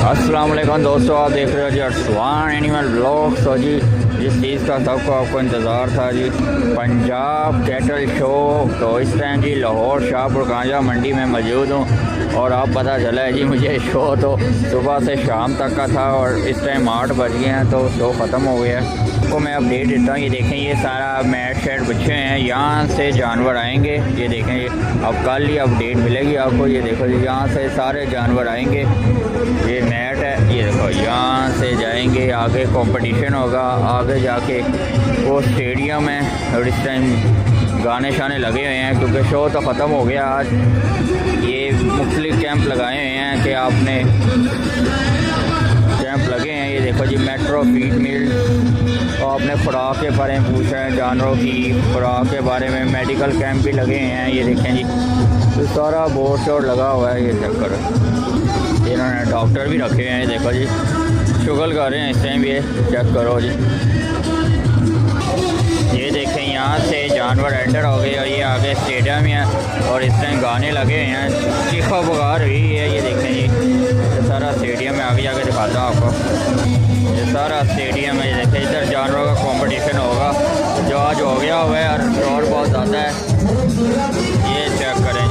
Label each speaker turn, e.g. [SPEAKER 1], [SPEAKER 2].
[SPEAKER 1] अस्सलाम वालेकुम दोस्तों, आप देख रहे हो जी अर्सलान एनिमल ब्लॉग्स। और जी जिस चीज़ का सबको आपको इंतज़ार था जी, पंजाब कैटल शो। तो इस टाइम जी लाहौर शाहपुर कांजा मंडी में मौजूद हूँ और आप पता चला है जी मुझे शो तो सुबह से शाम तक का था और इस टाइम 8 बज गए हैं तो शो ख़त्म हो गया है। तो मैं अपडेट देता हूँ। ये देखें, ये सारा मैट शैट बिछे हैं, यहाँ से जानवर आएंगे। ये देखें, ये अब कल ही अपडेट मिलेगी आपको। ये देखो जी, यहाँ से सारे जानवर आएंगे। ये मैट है, ये देखो यहाँ से जाएंगे, आगे कंपटीशन होगा, आगे जाके वो स्टेडियम है। और इस टाइम गाने शाने लगे हुए हैं क्योंकि शो तो ख़त्म हो गया आज। ये मुख्तलिफ कैंप लगाए हुए हैं कि आपने कैंप लगे हैं। ये देखो जी, मेट्रो फीड मिल, तो आपने खुराक के बारे में पूछा है, जानवरों की खुराक के बारे में। मेडिकल कैंप भी लगे हैं। ये देखें जी, तो सारा बोर्ड शोर्ड लगा हुआ है। ये चेक करो, इन्होंने डॉक्टर भी रखे हैं। देखो जी, शुगल कर रहे हैं इस टाइम। ये चेक करो जी, ये देखें, यहाँ से जानवर एंटर हो गए और ये आगे स्टेडियम है और इस टाइम गाने लगे हैं, चीखा पुकार हुई है। ये देखें जी, ये सारा स्टेडियम है। आगे जाके दिखाता हूँ आपको, ये सारा स्टेडियम है। ये देखें, इधर जानवरों का कंपटीशन होगा जो आज हो गया हुआ है और शोर बहुत ज़्यादा है। ये चेक करें